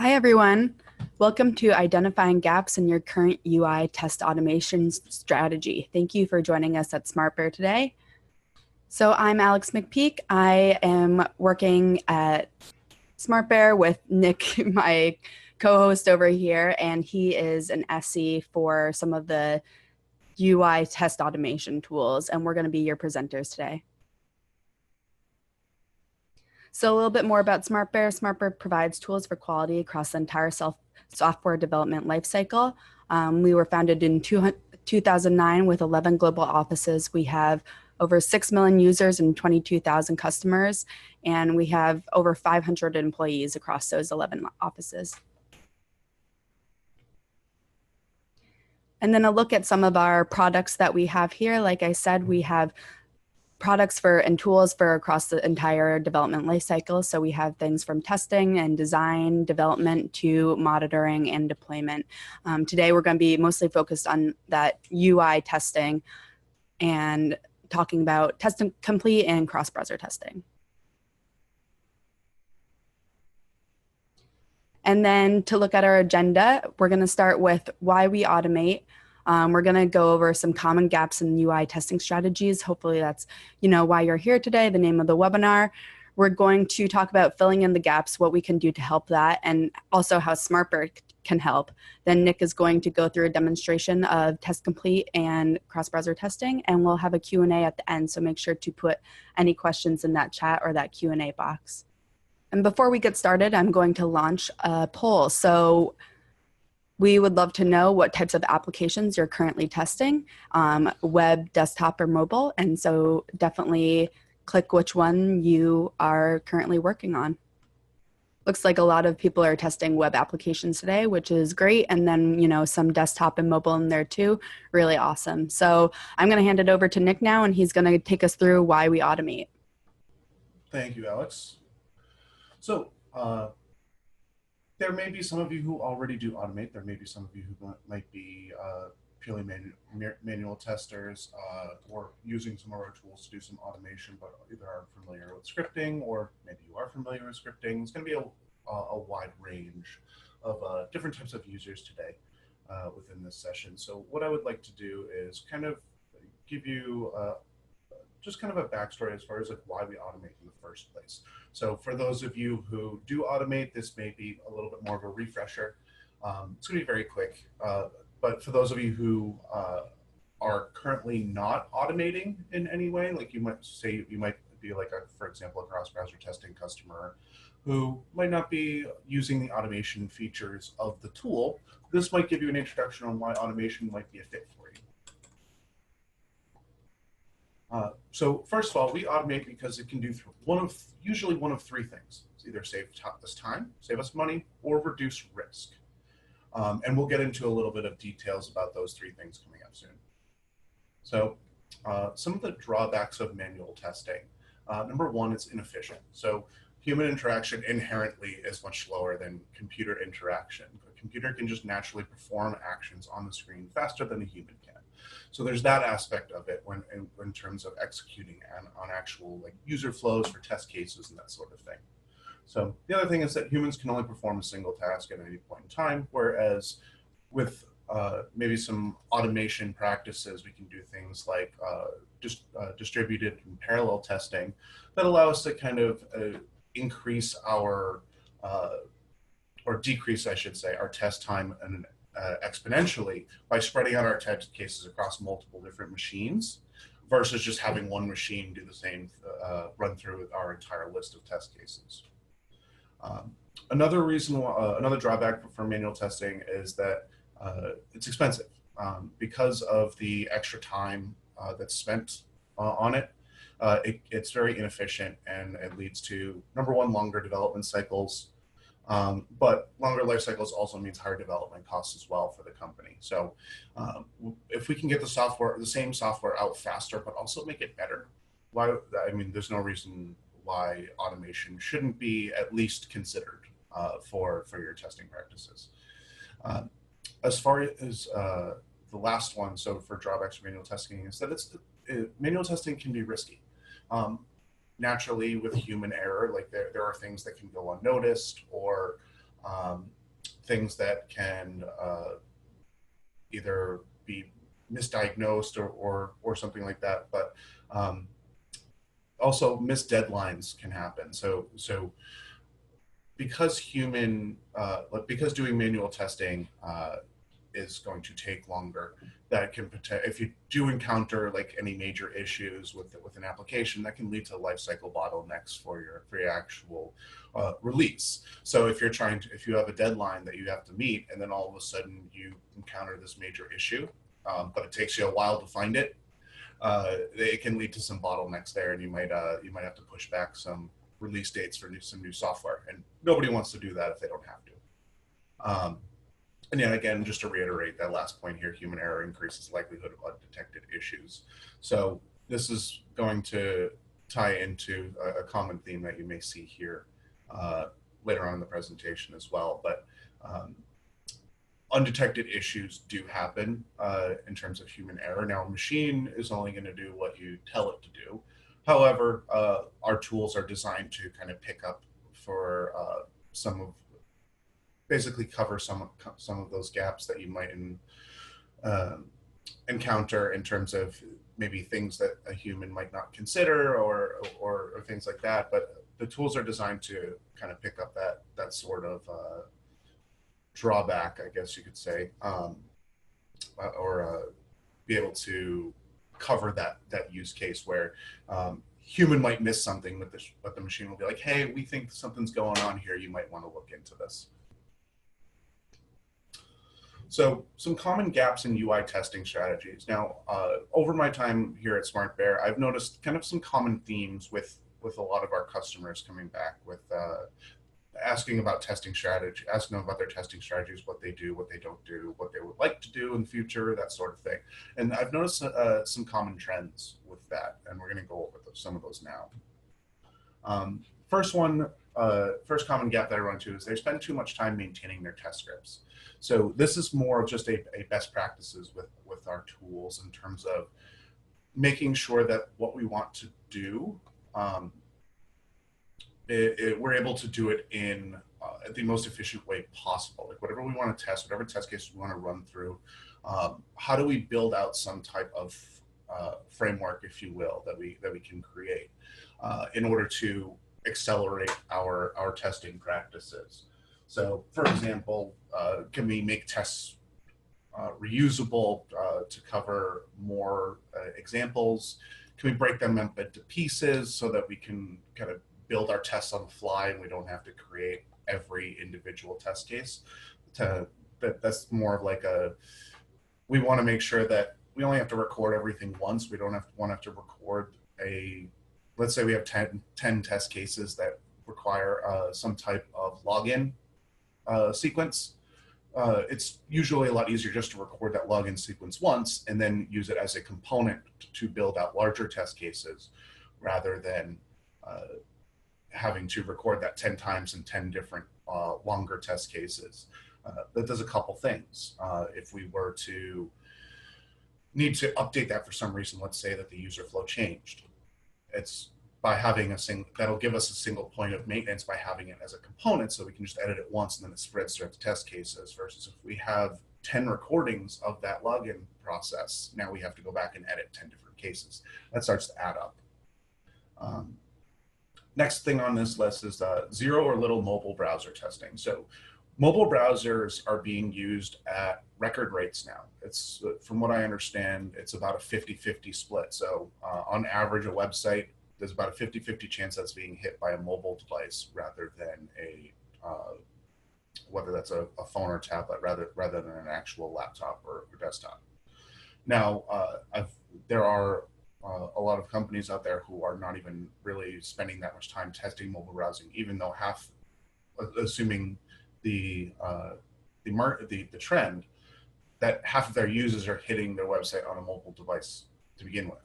Hi, everyone. Welcome to Identifying Gaps in Your Current UI Test Automation Strategy. Thank you for joining us at SmartBear today. So I'm Alex McPeak. I am working at SmartBear with Nick, my co-host over here, and he is an SE for some of the UI test automation tools, and we're going to be your presenters today. So a little bit more about SmartBear. SmartBear provides tools for quality across the entire software development lifecycle. We were founded in 2009 with 11 global offices. We have over 6 million users and 22,000 customers, and we have over 500 employees across those 11 offices. And then a look at some of our products that we have here. Like I said, we have products and tools for across the entire development lifecycle. So we have things from testing and design, development to monitoring and deployment. Today, we're going to be mostly focused on that UI testing and talking about TestComplete and CrossBrowser testing. And then to look at our agenda, we're going to start with why we automate. We're going to go over some common gaps in UI testing strategies. Hopefully that's, why you're here today, the name of the webinar. We're going to talk about filling in the gaps, what we can do to help that, and also how SmartBear can help. Then Nick is going to go through a demonstration of TestComplete and cross-browser testing, and we'll have a Q&A at the end. So make sure to put any questions in that chat or that Q&A box. And before we get started, I'm going to launch a poll. So we would love to know what types of applications you're currently testing, web, desktop, or mobile. And so definitely click which one you are currently working on. Looks like a lot of people are testing web applications today, which is great. And then, some desktop and mobile in there too. Really awesome. So I'm going to hand it over to Nick now, and he's going to take us through why we automate. Thank you, Alex. So, there may be some of you who already do automate. There may be some of you who might be purely manual testers or using some of our tools to do some automation, but either are familiar with scripting or maybe you are familiar with scripting. It's going to be a wide range of different types of users today within this session. So what I would like to do is kind of give you just kind of a backstory as far as why we automate in the first place. So for those of you who do automate, this may be a little bit more of a refresher. It's going to be very quick, but for those of you who are currently not automating in any way, like you might be like, for example, a cross-browser testing customer who might not be using the automation features of the tool, this might give you an introduction on why automation might be a fit for you. So first of all, we automate because it can do usually one of three things. It's either save us time, save us money, or reduce risk. And we'll get into a little bit of details about those three things coming up soon. So some of the drawbacks of manual testing. Number one, it's inefficient. So human interaction inherently is much slower than computer interaction. A computer can just naturally perform actions on the screen faster than a human can. So there's that aspect of it in terms of executing on actual user flows for test cases and that sort of thing. So the other thing is that humans can only perform a single task at any point in time, whereas with maybe some automation practices, we can do things like distributed and parallel testing that allow us to kind of increase our, or decrease, I should say, our test time and exponentially by spreading out our test cases across multiple different machines versus just having one machine do the same run through our entire list of test cases. Another drawback for manual testing is that it's expensive because of the extra time that's spent on it. It's very inefficient, and it leads to, number one, longer development cycles. But longer life cycles also means higher development costs as well for the company. So if we can get the same software out faster, but also make it better, there's no reason why automation shouldn't be at least considered for your testing practices. As far as the last one, so for drawbacks for manual testing, is that manual testing can be risky. Naturally, with human error, there are things that can go unnoticed, or things that can either be misdiagnosed or something like that, but also missed deadlines can happen. So because because doing manual testing is going to take longer, that can if you do encounter like any major issues with an application, that can lead to life cycle bottlenecks for your actual release. So if you have a deadline that you have to meet, and then all of a sudden you encounter this major issue, but it takes you a while to find it, it can lead to some bottlenecks there, and you might have to push back some release dates for some new software, and nobody wants to do that if they don't have to. And then again, just to reiterate that last point here, human error increases the likelihood of undetected issues. So this is going to tie into a common theme that you may see here later on in the presentation as well. But undetected issues do happen in terms of human error. Now, a machine is only going to do what you tell it to do. However, our tools are designed to kind of pick up for basically cover some of those gaps that you might encounter in terms of maybe things that a human might not consider or things like that. But the tools are designed to kind of pick up that sort of drawback, I guess you could say, or be able to cover that use case where human might miss something, but the machine will be like, hey, we think something's going on here. You might want to look into this. So some common gaps in UI testing strategies. Now, over my time here at SmartBear, I've noticed kind of some common themes with a lot of our customers coming back with asking about testing strategy, asking them about their testing strategies, what they do, what they don't do, what they would like to do in the future, that sort of thing. And I've noticed some common trends with that, and we're going to go over some of those now. First common gap that I run into is they spend too much time maintaining their test scripts. So this is more of just a best practices with our tools in terms of making sure that what we want to do, we're able to do it in the most efficient way possible. Like whatever we want to test, whatever test case we want to run through, how do we build out some type of framework, if you will, that we can create in order to accelerate our testing practices. So, for example, can we make tests reusable to cover more examples? Can we break them up into pieces so that we can kind of build our tests on the fly and we don't have to create every individual test case? That's more of like we want to make sure that we only have to record everything once. We don't have to record let's say we have 10 test cases that require some type of login sequence. It's usually a lot easier just to record that login sequence once and then use it as a component to build out larger test cases rather than having to record that 10 times in 10 different longer test cases. That does a couple things. If we were to need to update that for some reason, let's say that the user flow changed, it's by having that'll give us a single point of maintenance by having it as a component, so we can just edit it once and then it spreads throughout the test cases, versus if we have 10 recordings of that login process, now we have to go back and edit 10 different cases. That starts to add up. Next thing on this list is zero or little mobile browser testing. So mobile browsers are being used at record rates now. It's, from what I understand, it's about a 50-50 split. So on average, a website, there's about a 50-50 chance that's being hit by a mobile device rather than whether that's a phone or tablet, rather than an actual laptop or desktop. Now, there are a lot of companies out there who are not even really spending that much time testing mobile browsing, even though assuming the trend that half of their users are hitting their website on a mobile device to begin with.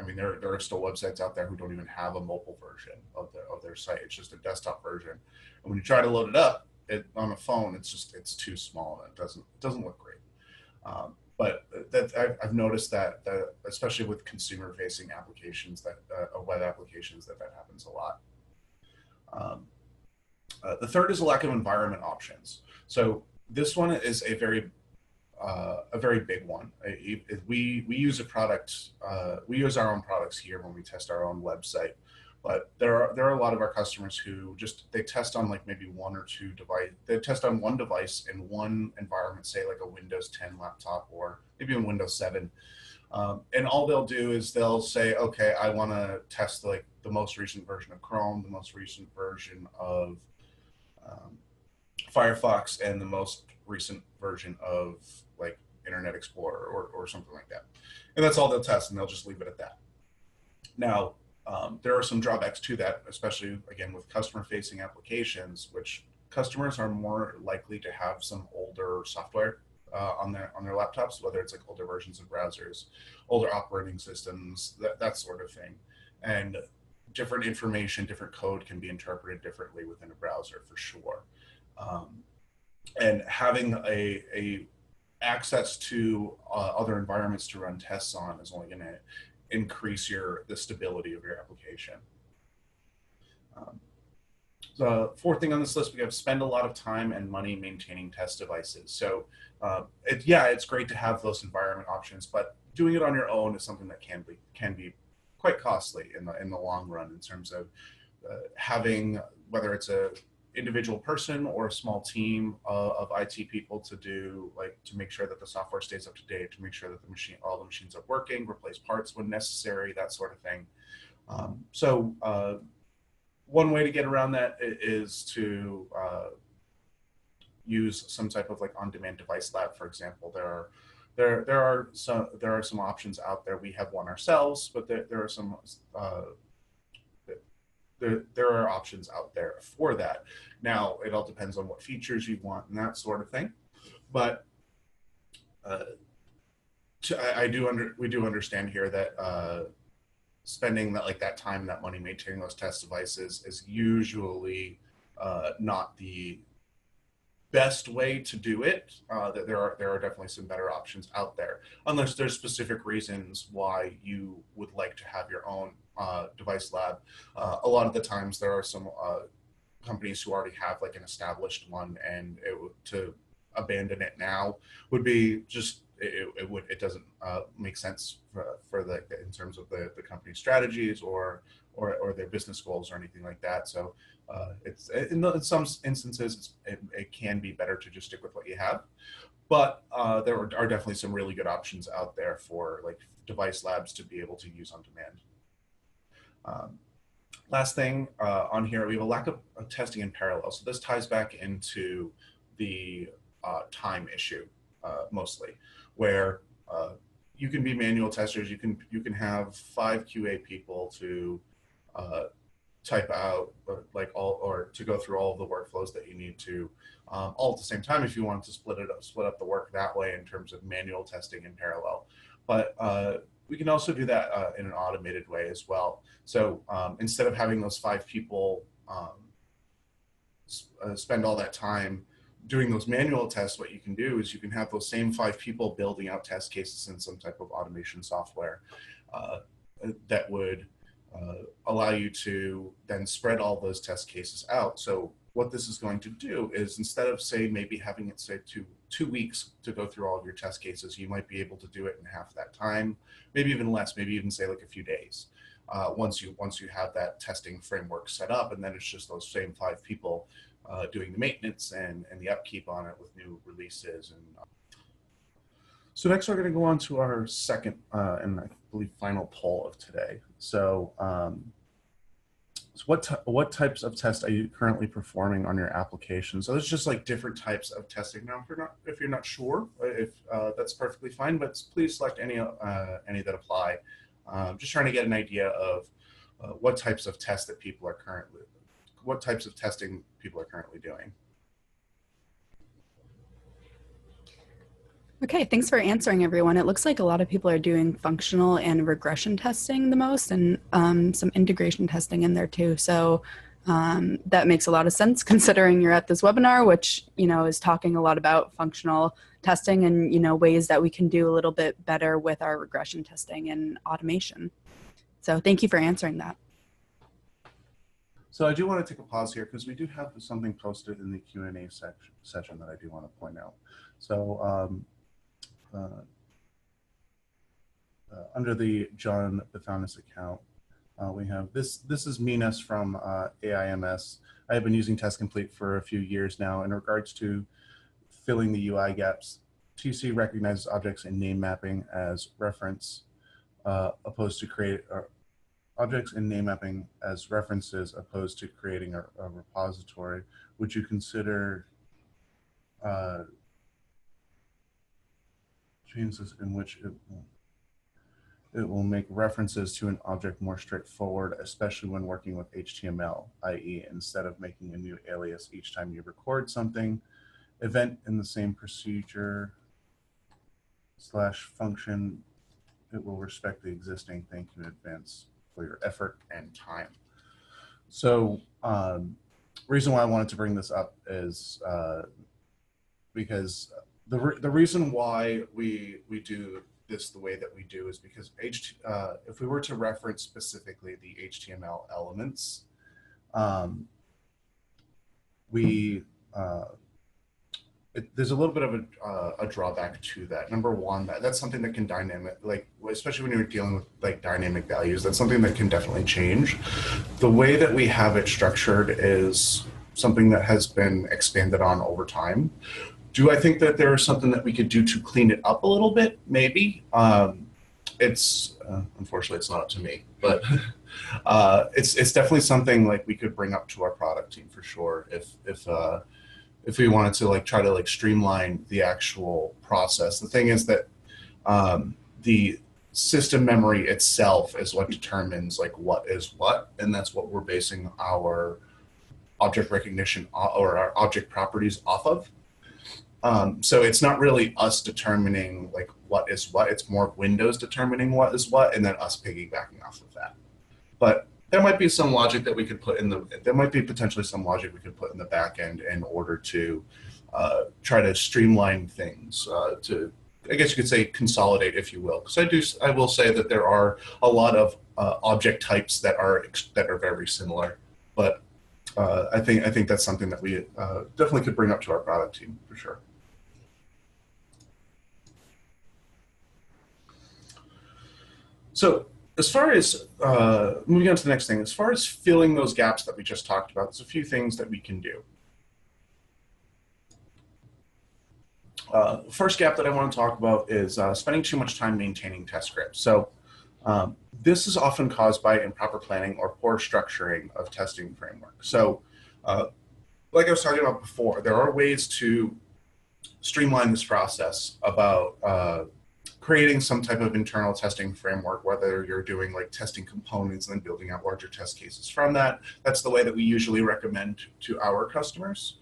I mean, there are still websites out there who don't even have a mobile version of their site. It's just a desktop version, and when you try to load it up on a phone, it's too small and it doesn't look great. But I've noticed that especially with consumer-facing applications, web applications, that happens a lot. The third is a lack of environment options. So this one is a very big one. We use a product. We use our own products here when we test our own website. But there are a lot of our customers who they test on like maybe one or two device. They test on one device in one environment, say like a Windows 10 laptop or maybe a Windows 7. And all they'll do is they'll say, okay, I want to test like the most recent version of Chrome, the most recent version of Firefox, and the most recent version of like Internet Explorer or something like that. And that's all they'll test, and they'll just leave it at that. Now, there are some drawbacks to that, especially again with customer-facing applications, which customers are more likely to have some older software on their laptops, whether it's like older versions of browsers, older operating systems, that sort of thing. And different information, different code can be interpreted differently within a browser for sure. And having a access to other environments to run tests on is only going to increase the stability of your application. The fourth thing on this list, we have spend a lot of time and money maintaining test devices. So it's great to have those environment options, but doing it on your own is something that can be quite costly in the long run in terms of having, whether it's a individual person or a small team of IT people to make sure that the software stays up to date, to make sure that all the machines are working, replace parts when necessary, that sort of thing. One way to get around that is to use some type of like on-demand device lab, for example. There are some options out there. We have one ourselves, but there are some there are options out there for that. Now, it all depends on what features you want and that sort of thing. But we do understand here that spending that time, that money maintaining those test devices is usually not the best way to do it. That there are definitely some better options out there, unless there's specific reasons why you would like to have your own device lab. A lot of the times there are some companies who already have like an established one, and to abandon it now would be just it doesn't make sense for in terms of the company's strategies or their business goals or anything like that. So it's in some instances it can be better to just stick with what you have, but there are definitely some really good options out there for like device labs to be able to use on demand. Last thing on here, we have a lack of testing in parallel. So this ties back into the time issue mostly, where you can be manual testers. You can have 5 QA people to type out or to go through all of the workflows that you need to, all at the same time if you want to split up the work that way in terms of manual testing in parallel. But we can also do that in an automated way as well. So instead of having those 5 people spend all that time doing those manual tests, what you can do is you can have those same 5 people building out test cases in some type of automation software that would allow you to then spread all those test cases out. So what this is going to do is, instead of maybe having it say 2 weeks to go through all of your test cases, you might be able to do it in half that time, maybe even less, maybe even say like a few days. Once you have that testing framework set up, and then it's just those same 5 people doing the maintenance and the upkeep on it with new releases. So next we're going to go on to our second and I believe final poll of today. So, what types of tests are you currently performing on your application? So there's just like different types of testing. Now, if you're not sure, that's perfectly fine, but please select any that apply. Just trying to get an idea of what types of testing people are currently doing. Okay, thanks for answering, everyone. It looks like a lot of people are doing functional and regression testing the most, and some integration testing in there too. So that makes a lot of sense considering you're at this webinar, which is talking a lot about functional testing and ways that we can do a little bit better with our regression testing and automation. So thank you for answering that. So I do want to take a pause here because we do have something posted in the Q&A session that I do want to point out. So under the John Bethanis account, we have this is Minas from AIMS. I have been using TestComplete for a few years now. In regards to filling the UI gaps, TC recognizes objects in name mapping as reference opposed to create objects in name mapping as references opposed to creating a repository. Would you consider changes in which it will make references to an object more straightforward, especially when working with HTML, i.e. instead of making a new alias each time you record something, event in the same procedure / function, it will respect the existing. Thank you in advance for your effort and time. So reason why I wanted to bring this up is because the reason why we do this the way that we do is because if we were to reference specifically the HTML elements, there's a little bit of a drawback to that. Number one, that's something that can especially when you're dealing with like dynamic values, that's something that can definitely change. The way that we have it structured is something that has been expanded on over time. Do I think that there is something that we could do to clean it up a little bit? Maybe. Unfortunately, it's not up to me, but it's definitely something like we could bring up to our product team for sure if we wanted to like try to like streamline the actual process. The thing is that the system memory itself is what determines like what is what, and that's what we're basing our object recognition or our object properties off of. So it's not really us determining like what is what, it's more Windows determining what is what and then us piggybacking off of that. But there might be some logic that we could put in there might be potentially some logic we could put in the back end in order to try to streamline things, to, I guess you could say, consolidate, if you will. Because I will say that there are a lot of object types that are very similar, but I think that's something that we definitely could bring up to our product team for sure. So as far as moving on to the next thing, as far as filling those gaps that we just talked about, there's a few things that we can do. First gap that I want to talk about is spending too much time maintaining test scripts. So this is often caused by improper planning or poor structuring of testing framework. So like I was talking about before, there are ways to streamline this process about creating some type of internal testing framework, whether you're doing like testing components and then building out larger test cases from that. That's the way that we usually recommend to our customers.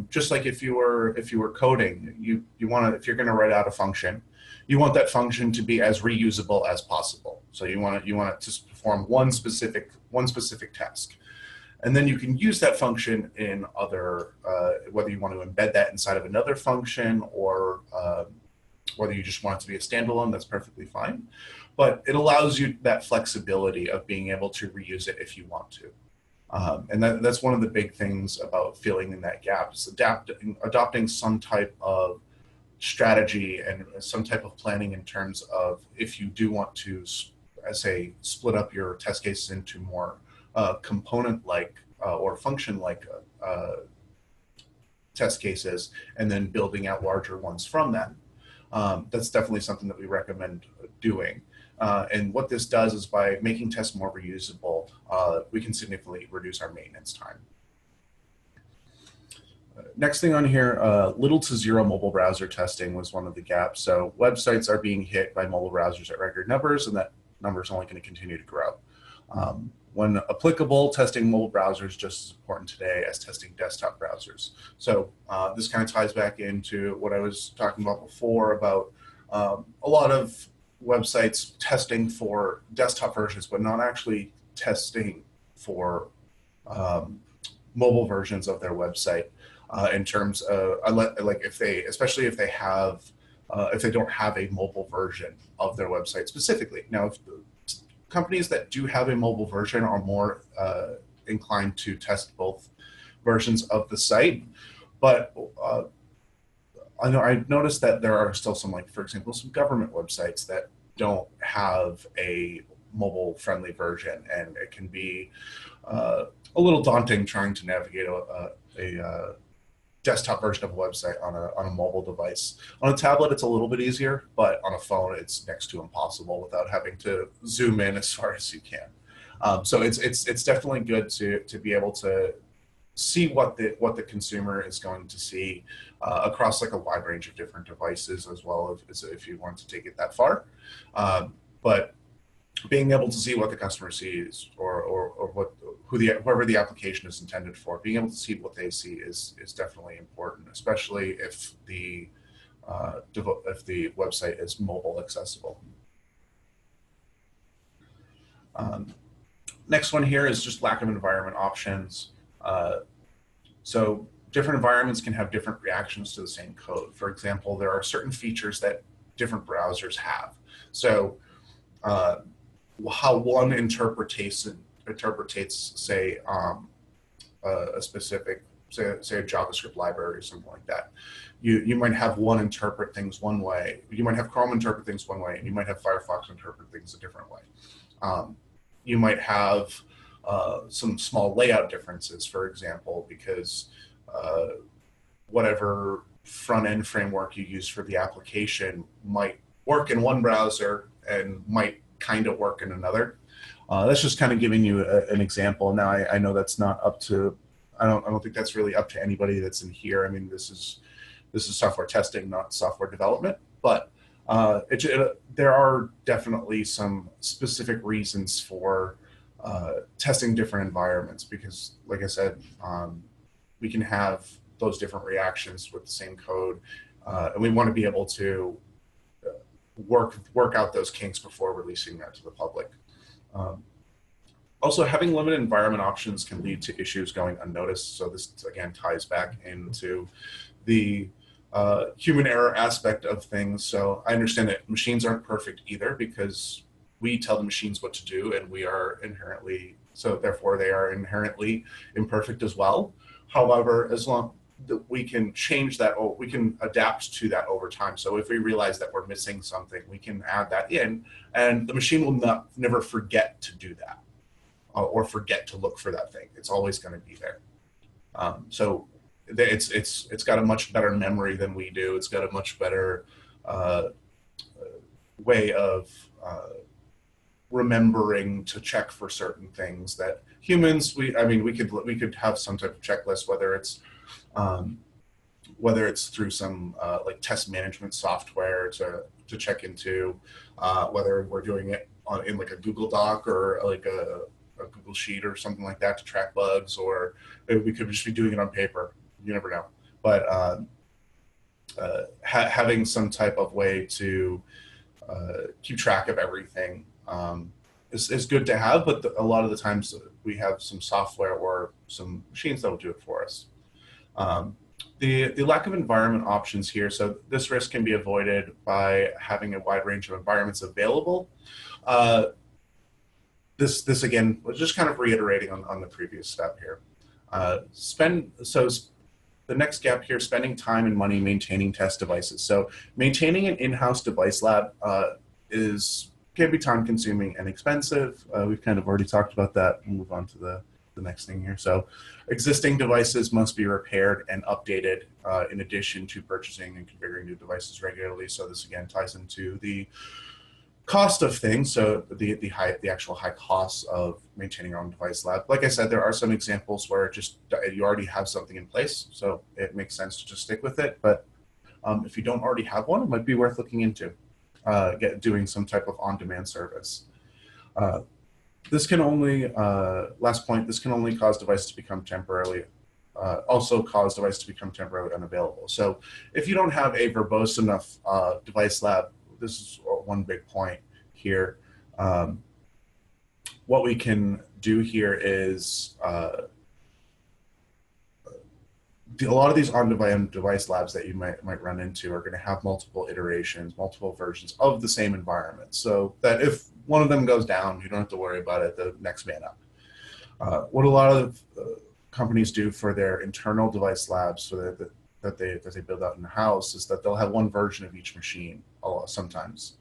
Just like if you were coding, you want to, if you're going to write out a function, you want that function to be as reusable as possible. So you want it to perform one specific task, and then you can use that function in other, whether you want to embed that inside of another function or whether you just want it to be a standalone, that's perfectly fine. But it allows you that flexibility of being able to reuse it if you want to. And that's one of the big things about filling in that gap, is adopting some type of strategy and some type of planning in terms of if you do want to, say, split up your test cases into more component-like or function-like test cases, and then building out larger ones from that. That's definitely something that we recommend doing. And what this does is by making tests more reusable, we can significantly reduce our maintenance time. Next thing on here, little to zero mobile browser testing was one of the gaps. So websites are being hit by mobile browsers at record numbers, and that number is only going to continue to grow. When applicable, testing mobile browsers just as important today as testing desktop browsers. So this kind of ties back into what I was talking about before about a lot of websites testing for desktop versions, but not actually testing for mobile versions of their website in terms of, like especially if they don't have a mobile version of their website specifically. Now, if companies that do have a mobile version are more inclined to test both versions of the site. But I've noticed that there are still some, like, for example, some government websites that don't have a mobile-friendly version, and it can be a little daunting trying to navigate a desktop version of a website on a mobile device. On a tablet, it's a little bit easier, but on a phone, it's next to impossible without having to zoom in as far as you can. So it's definitely good to be able to see what the consumer is going to see across like a wide range of different devices, as well as if you want to take it that far. But being able to see what the customer sees, or whoever the application is intended for, being able to see what they see is definitely important, especially if the website is mobile accessible. Next one here is just lack of environment options. So different environments can have different reactions to the same code. For example, there are certain features that different browsers have. So how one interprets, say, a specific, say a JavaScript library or something like that. You might have one interpret things one way. You might have Chrome interpret things one way, and you might have Firefox interpret things a different way. You might have some small layout differences, for example, because whatever front-end framework you use for the application might work in one browser and might kind of work in another. That's just kind of giving you an example. Now, I know that's not up to, I don't think that's really up to anybody that's in here. I mean, this is software testing, not software development, but there are definitely some specific reasons for testing different environments, because, like I said, we can have those different reactions with the same code, and we want to be able to work out those kinks before releasing that to the public. Also, having limited environment options can lead to issues going unnoticed. So this, again, ties back into the human error aspect of things. So I understand that machines aren't perfect either, because we tell the machines what to do, and we are inherently, so therefore they are inherently imperfect as well. However, as long that we can change that, we can adapt to that over time. So if we realize that we're missing something, we can add that in, and the machine will never forget to do that, or forget to look for that thing. It's always going to be there. So it's got a much better memory than we do. It's got a much better way of remembering to check for certain things that humans, we could have some type of checklist, whether it's through some like test management software to check into, whether we're doing it in like a Google Doc or like a Google Sheet or something like that to track bugs, or maybe we could just be doing it on paper. You never know. But having some type of way to keep track of everything is good to have, but a lot of the times we have some software or some machines that will do it for us. The lack of environment options here, so this risk can be avoided by having a wide range of environments available. This again, was just kind of reiterating on the previous step here. The next gap here, spending time and money maintaining test devices. So maintaining an in-house device lab can be time-consuming and expensive. We've kind of already talked about that. We'll move on to the next thing here. So existing devices must be repaired and updated in addition to purchasing and configuring new devices regularly. So this again ties into the cost of things, so the actual high costs of maintaining your own device lab. Like I said, there are some examples where you already have something in place, so it makes sense to just stick with it. But if you don't already have one, it might be worth looking into doing some type of on-demand service. This can only, last point, this can only cause devices to become temporarily unavailable. So if you don't have a verbose enough device lab, this is one big point here. What we can do here is a lot of these on-device labs that you might run into are going to have multiple iterations, multiple versions of the same environment, so that if one of them goes down, you don't have to worry about it, the next man up. What a lot of companies do for their internal device labs, so that they build out in the house, is that they'll have one version of each machine sometimes.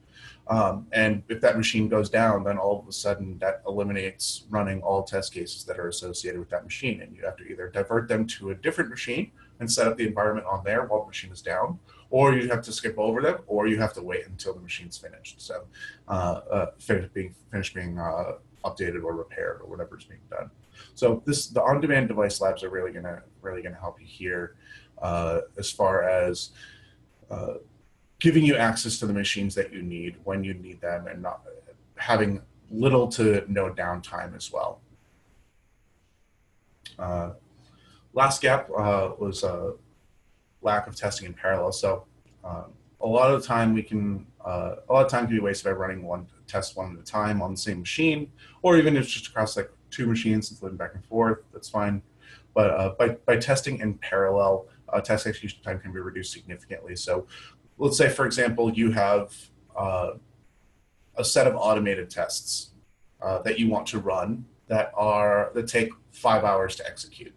And if that machine goes down, then all of a sudden that eliminates running all test cases that are associated with that machine. And you have to either divert them to a different machine and set up the environment on there while the machine is down, or you have to skip over them, or you have to wait until the machine's finished. So finished being updated or repaired or whatever is being done. So the on-demand device labs are really gonna help you here as far as giving you access to the machines that you need when you need them, and not having little to no downtime as well. Last gap was lack of testing in parallel. So a lot of the time can be wasted by running one at a time on the same machine, or even if it's just across like two machines and flipping back and forth, that's fine. But by testing in parallel, test execution time can be reduced significantly. So let's say, for example, you have a set of automated tests that you want to run that take 5 hours to execute,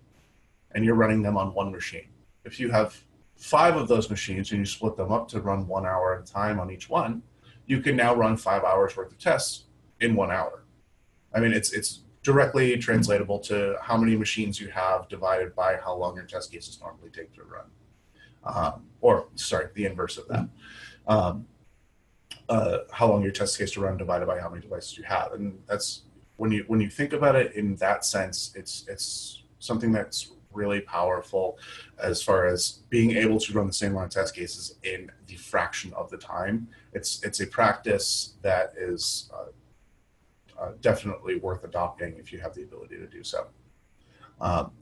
and you're running them on one machine. If you have 5 of those machines and you split them up to run 1 hour at a time on each one, you can now run 5 hours worth of tests in 1 hour. I mean, it's directly translatable to how many machines you have divided by how long your test cases normally take to run. Or sorry, the inverse of that. How long your test case to run divided by how many devices you have. And that's when you think about it in that sense, it's something that's really powerful as far as being able to run the same amount of test cases in the fraction of the time. It's a practice that is definitely worth adopting if you have the ability to do so.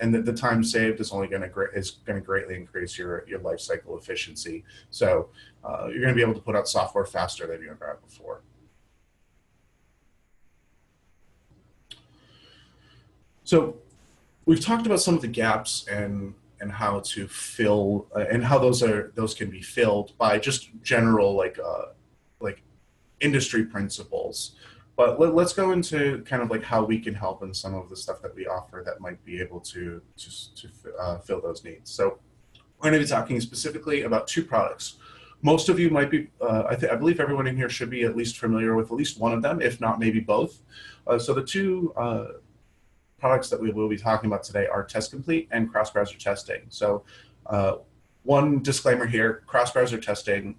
And the time saved is going to greatly increase your life cycle efficiency. So you're going to be able to put out software faster than you ever have before. So we've talked about some of the gaps and how to fill and how those can be filled by just general like industry principles. But let's go into kind of like how we can help in some of the stuff that we offer that might be able to fill those needs. So we're going to be talking specifically about 2 products. Most of you might be, I believe everyone in here should be at least familiar with at least one of them, if not maybe both. So the 2 products that we will be talking about today are TestComplete and CrossBrowser Testing. So one disclaimer here, CrossBrowser Testing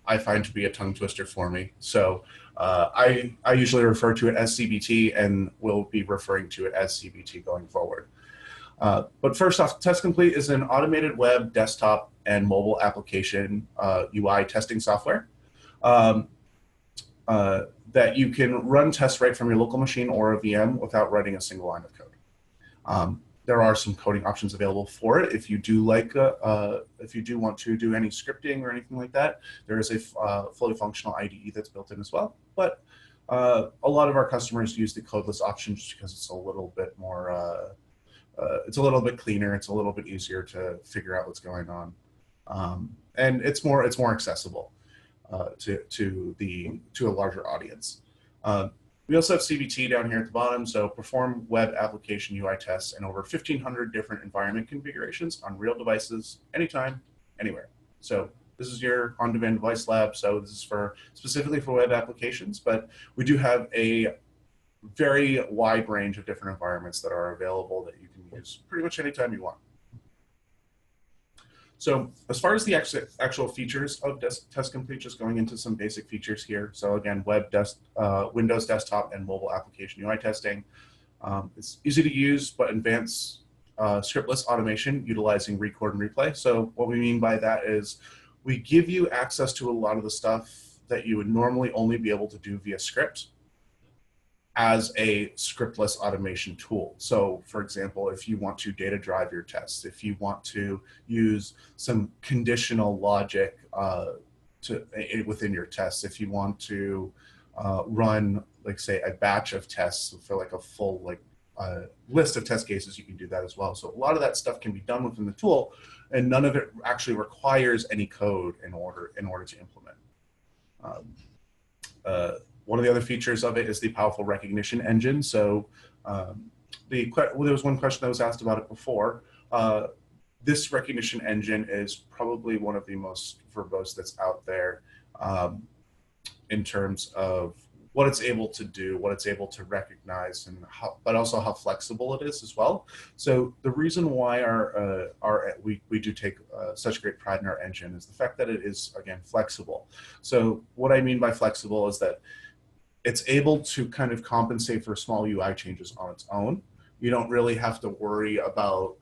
I find to be a tongue twister for me. So I usually refer to it as CBT, and will be referring to it as CBT going forward. But first off, TestComplete is an automated web, desktop, and mobile application UI testing software that you can run tests right from your local machine or a VM without writing a single line of code. There are some coding options available for it. If you do want to do any scripting or anything like that, there is a fully functional IDE that's built in as well. But a lot of our customers use the codeless option just because it's a little bit more, it's a little bit cleaner. It's a little bit easier to figure out what's going on, and it's more accessible to a larger audience. We also have CBT down here at the bottom, so perform web application UI tests in over 1,500 different environment configurations on real devices, anytime, anywhere. So this is your on-demand device lab, so this is specifically for web applications, but we do have a very wide range of different environments that are available that you can use pretty much anytime you want. So as far as the actual features of TestComplete, just going into some basic features here. So again, Windows desktop and mobile application UI testing. It's easy to use, but advanced scriptless automation utilizing record and replay. So what we mean by that is we give you access to a lot of the stuff that you would normally only be able to do via script as a scriptless automation tool. So for example, if you want to data drive your tests, if you want to use some conditional logic within your tests, if you want to run, like say, a batch of tests for like a full list of test cases, you can do that as well. So a lot of that stuff can be done within the tool, and none of it actually requires any code in order to implement. One of the other features of it is the powerful recognition engine. So There was one question that was asked about it before. This recognition engine is probably one of the most verbose that's out there in terms of what it's able to do, what it's able to recognize, and but also how flexible it is as well. So the reason why we do take such great pride in our engine is the fact that it is, again, flexible. So what I mean by flexible is that it's able to kind of compensate for small UI changes on its own. You don't really have to worry about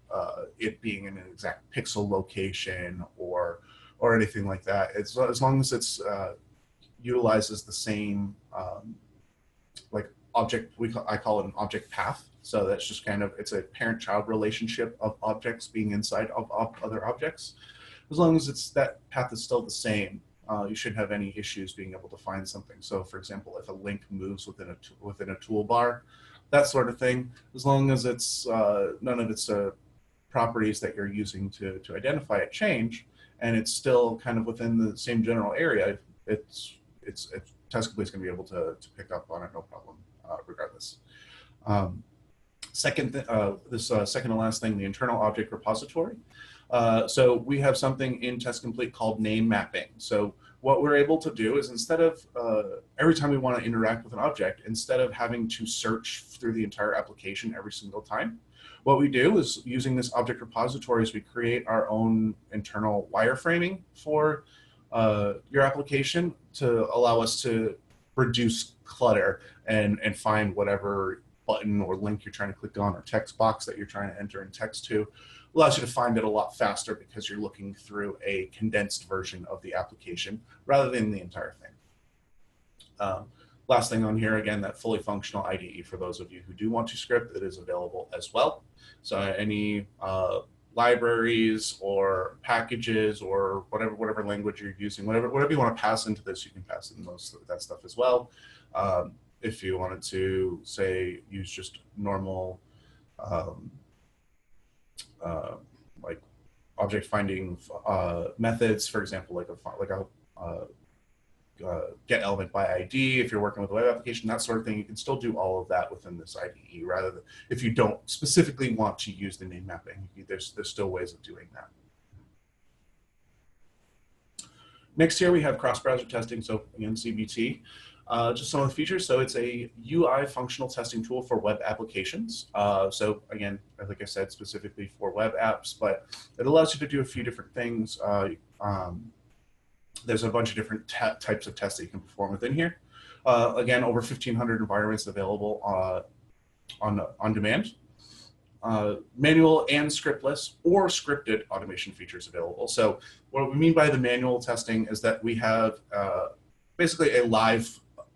it being in an exact pixel location or anything like that. It's, as long as it's utilizes the same like object, I call it an object path. So that's just kind of, it's a parent-child relationship of objects being inside of other objects. As long as that path is still the same, you shouldn't have any issues being able to find something. So for example, if a link moves within a toolbar, that sort of thing, as long as it's none of its properties that you're using to identify it change, and it's still kind of within the same general area, TestComplete is going to be able to pick up on it, no problem, regardless. Second to last thing, the internal object repository. So we have something in TestComplete called name mapping. So what we're able to do is, instead of every time we want to interact with an object, instead of having to search through the entire application every single time, what we do is, using this object repository, is we create our own internal wireframing for your application to allow us to reduce clutter and find whatever button or link you're trying to click on, or text box that you're trying to enter in text to. Allows you to find it a lot faster because you're looking through a condensed version of the application rather than the entire thing. Last thing on here, again, that fully functional IDE for those of you who do want to script, it is available as well. So any libraries or packages or whatever language you're using, whatever you want to pass into this, you can pass in most of that stuff as well. If you wanted to, say, use just normal like object finding methods, for example, like a get element by ID, if you're working with a web application, that sort of thing, you can still do all of that within this IDE, rather than, if you don't specifically want to use the name mapping, there's still ways of doing that. Next here we have cross-browser testing, so again, CBT. Just some of the features. So it's a UI functional testing tool for web applications. So again, like I said, specifically for web apps, but it allows you to do a few different things. There's a bunch of different types of tests that you can perform within here. Again, over 1,500 environments available on demand. Manual and scriptless or scripted automation features available. So what we mean by the manual testing is that we have basically a live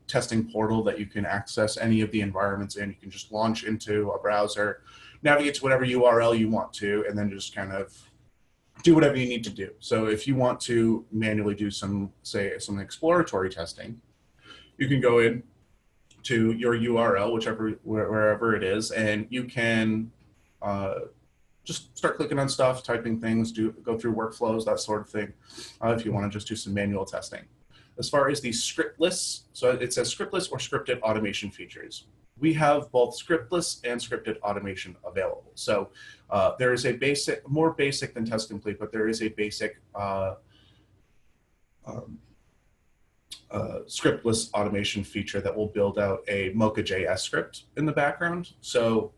testing portal that you can access any of the environments in. You can just launch into a browser, navigate to whatever URL you want to, and then just kind of do whatever you need to do. So if you want to manually do some exploratory testing, you can go in to your URL, wherever it is, and you can just start clicking on stuff, typing things, go through workflows, that sort of thing, if you want to just do some manual testing. As far as the scriptless, so it says scriptless or scripted automation features. We have both scriptless and scripted automation available. So there is a basic, more basic than TestComplete, but there is a basic scriptless automation feature that will build out a Mocha.js script in the background. So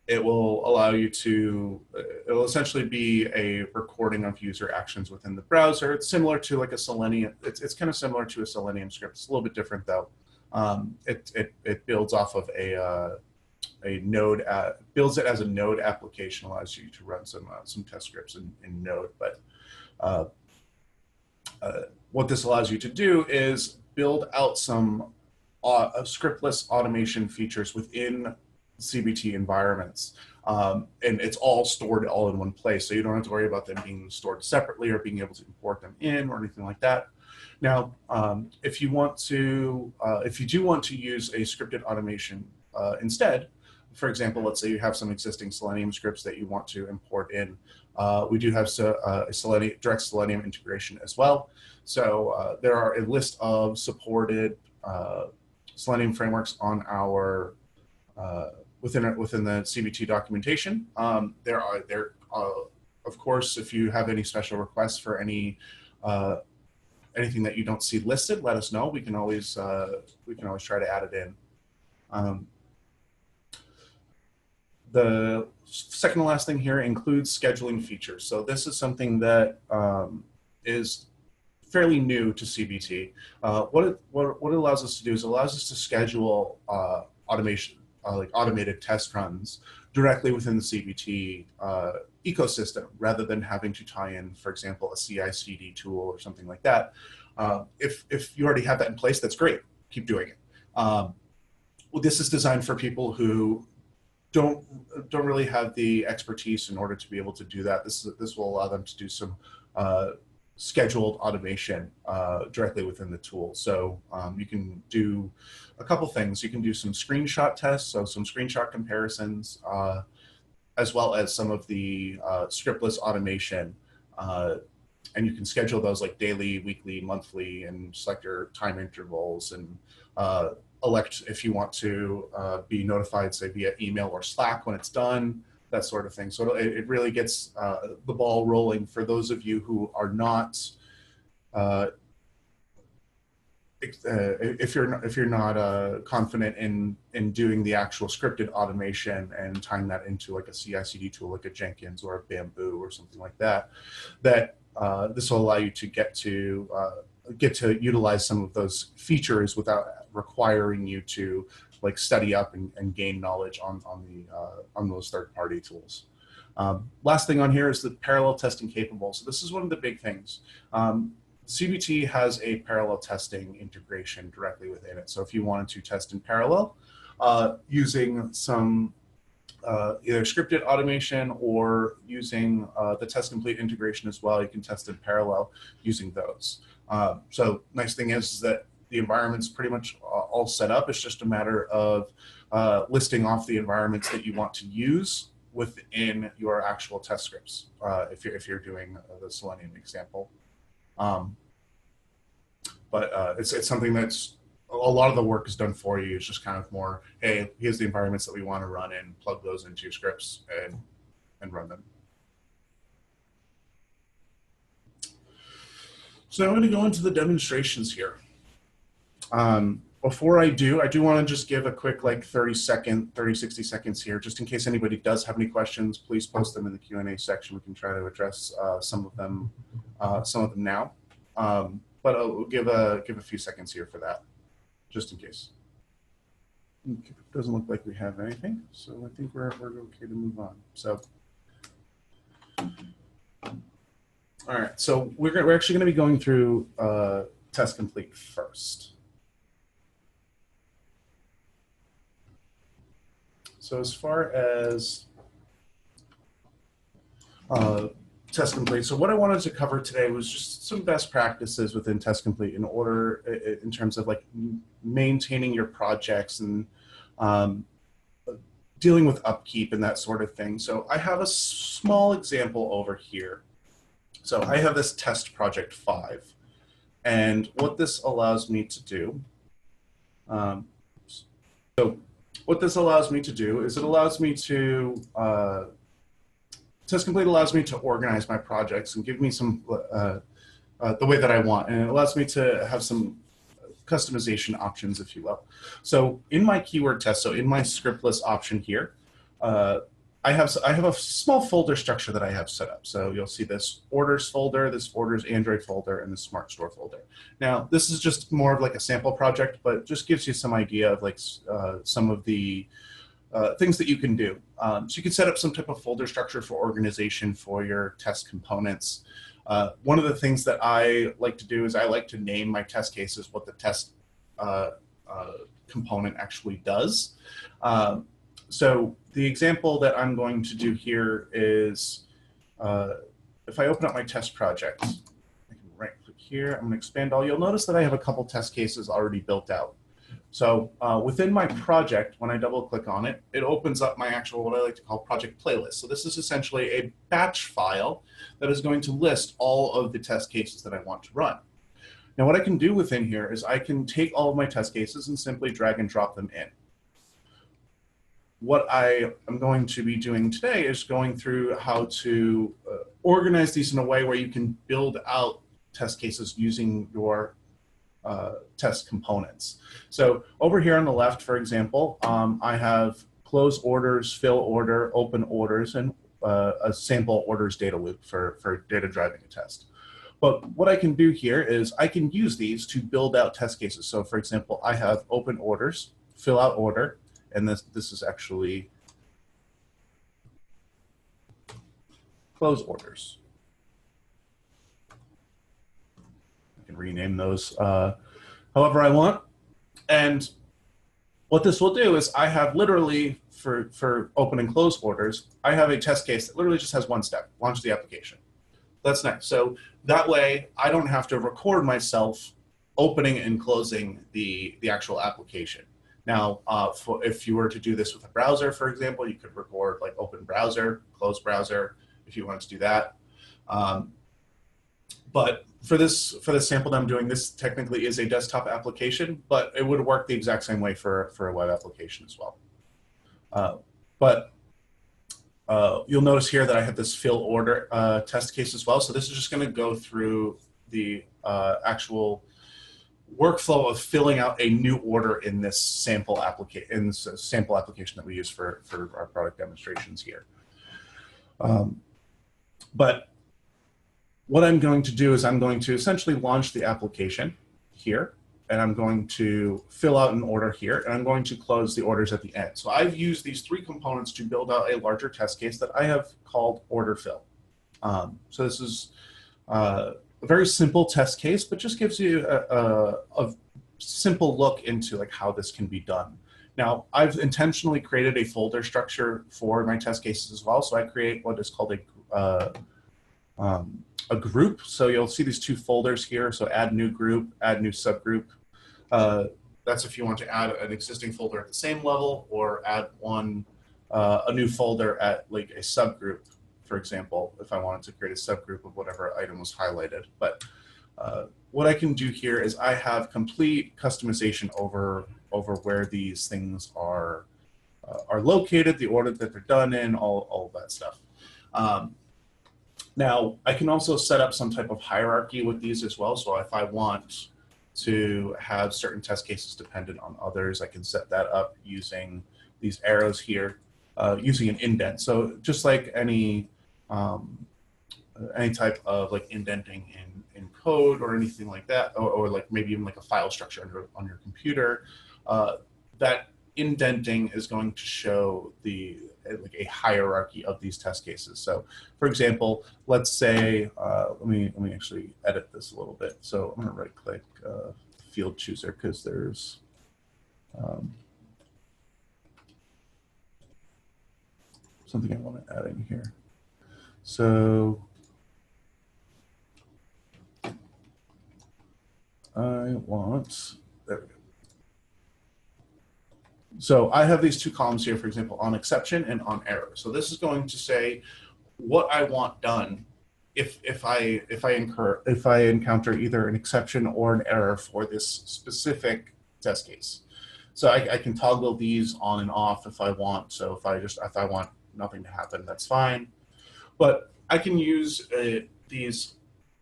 it will allow you to, it will essentially be a recording of user actions within the browser. It's similar to like a Selenium, it's kind of similar to a Selenium script. It's a little bit different though. It builds off of a Node, builds it as a Node application, allows you to run some test scripts in Node. But what this allows you to do is build out some scriptless automation features within CBT environments. And it's all stored all in one place. So you don't have to worry about them being stored separately or being able to import them in or anything like that. Now, if you do want to use a scripted automation instead, for example, let's say you have some existing Selenium scripts that you want to import in. We do have a direct Selenium integration as well. So there are a list of supported Selenium frameworks on our within the CBT documentation. Of course, if you have any special requests for anything that you don't see listed, let us know. We can always try to add it in. The second to last thing here includes scheduling features. So this is something that is fairly new to CBT. What it allows us to do is it allows us to schedule automation, like automated test runs directly within the CBT ecosystem, rather than having to tie in, for example, a CI/CD tool or something like that. If you already have that in place, that's great. Keep doing it. Well, this is designed for people who don't really have the expertise in order to be able to do that. This will allow them to do some scheduled automation directly within the tool. So you can do a couple things. You can do some screenshot tests, so some screenshot comparisons, as well as some of the scriptless automation. And you can schedule those like daily, weekly, monthly, and select your time intervals, and elect if you want to be notified, say, via email or Slack when it's done, that sort of thing. So it really gets the ball rolling for those of you who are not, if you're not confident in doing the actual scripted automation and tying that into like a CI/CD tool like a Jenkins or a Bamboo or something like that, this will allow you to get to utilize some of those features without requiring you to like study up and gain knowledge on those third-party tools. Last thing on here is the parallel testing capable. So this is one of the big things. CBT has a parallel testing integration directly within it. So if you wanted to test in parallel using some either scripted automation or using the TestComplete integration as well, you can test in parallel using those. So nice thing is that the environment's pretty much all set up. It's just a matter of listing off the environments that you want to use within your actual test scripts, if you're doing the Selenium example. But it's something that's a lot of the work is done for you. It's just kind of more, hey, here's the environments that we want to run in, plug those into your scripts and run them. So now I'm going to go into the demonstrations here. Before I do want to just give a quick like 30, 60 seconds here, just in case anybody does have any questions. Please post them in the Q&A section. We can try to address some of them now. But I'll give a few seconds here for that, just in case. Okay, it doesn't look like we have anything, so I think we're okay to move on. So, all right, so we're actually going to be going through TestComplete first. So as far as TestComplete, so what I wanted to cover today was just some best practices within TestComplete in terms of like maintaining your projects and dealing with upkeep and that sort of thing. So I have a small example over here. So I have this test project 5, and what this allows me to do, is it allows me to, TestComplete allows me to organize my projects and give me some, the way that I want, and it allows me to have some customization options, if you will. So in my keyword test, so in my scriptless option here, I have a small folder structure that I have set up. So you'll see this orders folder, this orders Android folder, and the Smart Store folder. Now, this is just more of like a sample project, but just gives you some idea of like some of the things that you can do. So you can set up some type of folder structure for organization for your test components. One of the things that I like to do is I like to name my test cases what the test component actually does. So the example that I'm going to do here is if I open up my test project, I can right click here, I'm going to expand all. You'll notice that I have a couple test cases already built out. So within my project, when I double click on it, it opens up my actual, what I like to call project playlist. So this is essentially a batch file that is going to list all of the test cases that I want to run. Now what I can do within here is I can take all of my test cases and simply drag and drop them in. what I am going to be doing today is going through how to organize these in a way where you can build out test cases using your test components. So over here on the left, for example, I have close orders, fill order, open orders, and a sample orders data loop for data driving a test. But what I can do here is I can use these to build out test cases. So for example, I have open orders, fill out order, and this is actually close orders. I can rename those however I want. And what this will do is I have literally, for open and close orders, I have a test case that literally just has one step, launch the application. That's next. So that way I don't have to record myself opening and closing the actual application. Now, if you were to do this with a browser, for example, you could record like open browser, close browser, if you wanted to do that. But for this sample that I'm doing, this technically is a desktop application, but it would work the exact same way for a web application as well. You'll notice here that I have this fill order test case as well. So this is just going to go through the actual workflow of filling out a new order in this sample application that we use for our product demonstrations here. But what I'm going to do is I'm going to essentially launch the application here, and I'm going to fill out an order here, and I'm going to close the orders at the end. So I've used these three components to build out a larger test case that I have called order fill. So this is a very simple test case, but just gives you a simple look into like how this can be done. Now, I've intentionally created a folder structure for my test cases as well. So I create what is called a group. So you'll see these two folders here. So add new group, add new subgroup. That's if you want to add an existing folder at the same level, or add a new folder at like a subgroup, for example, if I wanted to create a subgroup of whatever item was highlighted. But what I can do here is I have complete customization over where these things are located, the order that they're done in, all of that stuff. Now, I can also set up some type of hierarchy with these as well. So if I want to have certain test cases dependent on others, I can set that up using these arrows here, using an indent. So just like any type of like indenting in code or anything like that, or like maybe even like a file structure on your computer, that indenting is going to show like a hierarchy of these test cases. So for example, let's say, let me actually edit this a little bit. So I'm gonna right click field chooser because there's something I want to add in here. So I want, there we go. So I have these two columns here, for example, on exception and on error. So this is going to say what I want done if I encounter either an exception or an error for this specific test case. So I can toggle these on and off if I want. So if I want nothing to happen, that's fine. But I can use these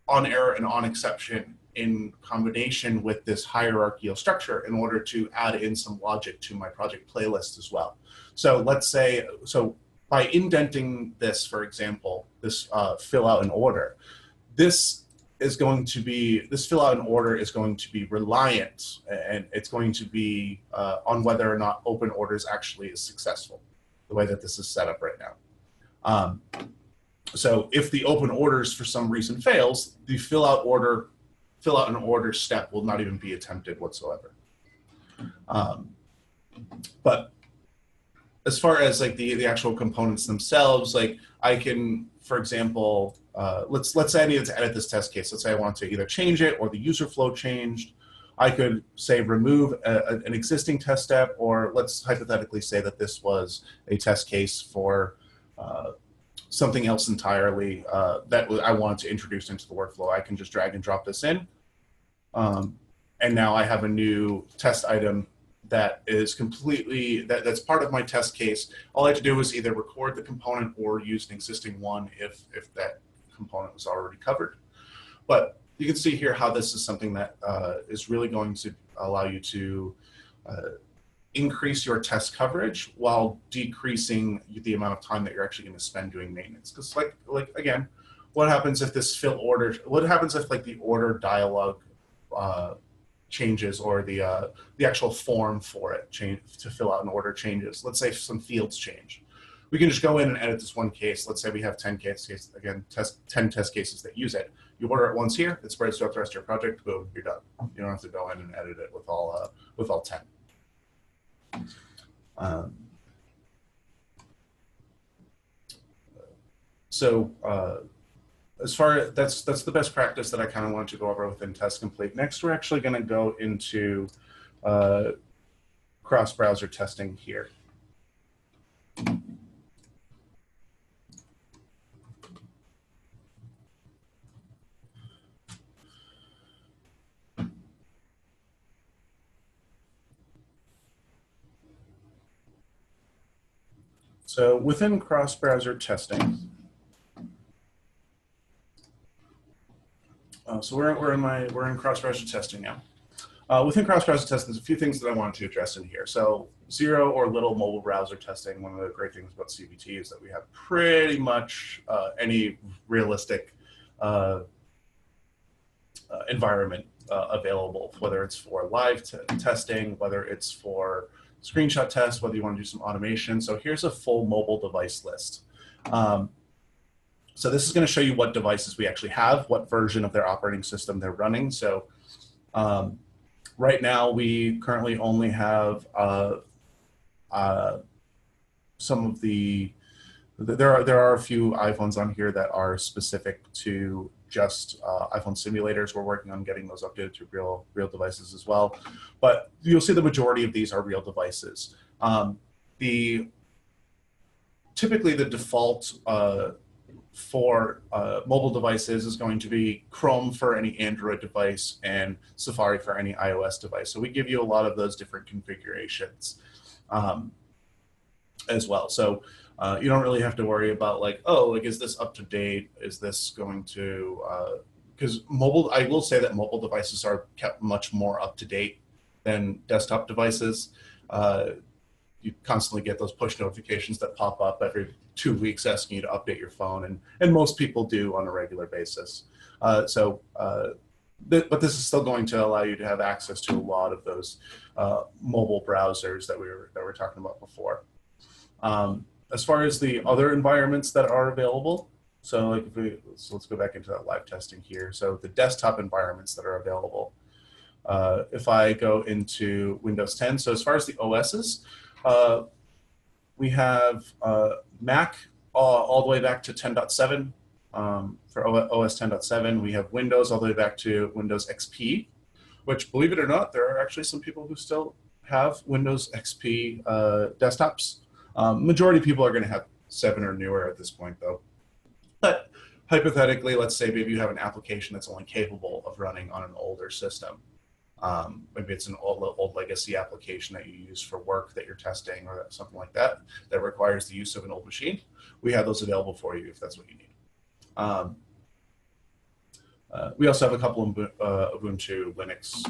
on error and on exception in combination with this hierarchical structure in order to add in some logic to my project playlist as well. So let's say, so by indenting this, for example, this fill out an order, this fill out an order is going to be reliant, and it's going to be on whether or not open orders actually is successful, the way that this is set up right now. So if the open orders for some reason fails, the fill out an order step will not even be attempted whatsoever. But as far as like the actual components themselves, like I can, for example, let's say I needed to edit this test case. Let's say I want to either change it or the user flow changed. I could say remove an existing test step, or let's hypothetically say that this was a test case for something else entirely that I wanted to introduce into the workflow. I can just drag and drop this in. And now I have a new test item that is completely, that's part of my test case. All I have to do is either record the component or use an existing one if that component was already covered. But you can see here how this is something that is really going to allow you to increase your test coverage while decreasing the amount of time that you're actually going to spend doing maintenance. Because like again, what happens if this fill order, what happens if like the order dialog changes, or the actual form for it to fill out an order changes? Let's say some fields change. We can just go in and edit this one case. Let's say we have 10 cases, again, 10 test cases that use it. You order it once here, it spreads throughout the rest of your project, boom, you're done. You don't have to go in and edit it with all 10. As far as that's the best practice that I kind of want to go over within TestComplete. Next, we're actually going to go into cross-browser testing here. So within cross-browser testing, so we're in cross-browser testing now. Within cross-browser testing, there's a few things that I wanted to address in here. So zero or little mobile browser testing. One of the great things about CBT is that we have pretty much any realistic environment available, whether it's for live testing, whether it's for screenshot tests, whether you want to do some automation. So here's a full mobile device list. So this is going to show you what devices we actually have, what version of their operating system they're running. So right now we currently only have some of there are a few iPhones on here that are specific to just iPhone simulators. We're working on getting those updated to real devices as well. But you'll see the majority of these are real devices. Typically the default for mobile devices is going to be Chrome for any Android device and Safari for any iOS device. So we give you a lot of those different configurations as well. So you don't really have to worry about like, oh, like, is this up to date? Is this going to, because I will say that mobile devices are kept much more up to date than desktop devices. You constantly get those push notifications that pop up every 2 weeks asking you to update your phone, and most people do on a regular basis. But this is still going to allow you to have access to a lot of those mobile browsers that we were talking about before. As far as the other environments that are available, so like let's go back into that live testing here. So the desktop environments that are available. If I go into Windows 10, so as far as the OSs, we have Mac all the way back to 10.7. For OS 10.7, we have Windows all the way back to Windows XP, which, believe it or not, there are actually some people who still have Windows XP desktops. Majority of people are going to have 7 or newer at this point, though. But hypothetically, let's say maybe you have an application that's only capable of running on an older system. Maybe it's an old legacy application that you use for work that you're testing or something like that that requires the use of an old machine. We have those available for you if that's what you need. We also have a couple of Ubuntu Linux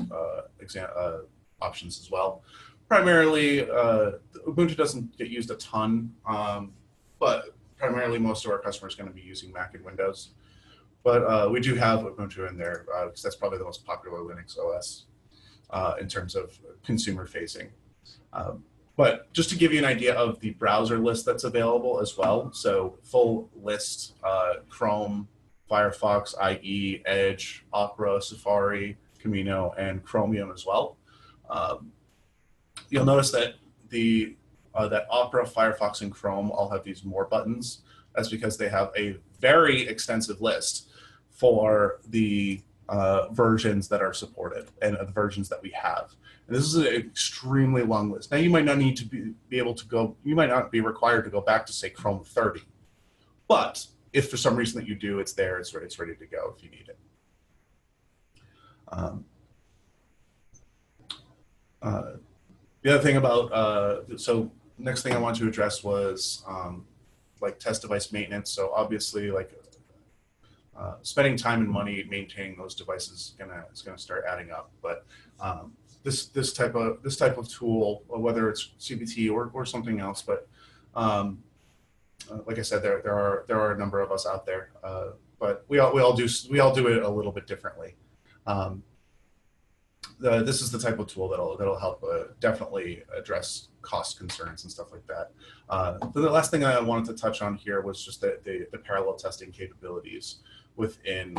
options as well. Primarily, Ubuntu doesn't get used a ton, but primarily most of our customers are going to be using Mac and Windows. But we do have Ubuntu in there because that's probably the most popular Linux OS in terms of consumer facing. But just to give you an idea of the browser list that's available as well, so full list, Chrome, Firefox, IE, Edge, Opera, Safari, Camino, and Chromium as well. You'll notice that that Opera, Firefox, and Chrome all have these more buttons. That's because they have a very extensive list for the versions that are supported and the versions that we have. And this is an extremely long list. Now, you might not need to be able to go, you might not be required to go back to, say, Chrome 30. But if for some reason that you do, it's there, it's ready to go if you need it. The other thing about, so next thing I want to address was like test device maintenance. So obviously like spending time and money maintaining those devices is gonna start adding up. But this type of tool, whether it's CBT or something else, but like I said, there are a number of us out there, but we all do it a little bit differently. This is the type of tool that'll help definitely address cost concerns and stuff like that. But the last thing I wanted to touch on here was just the parallel testing capabilities within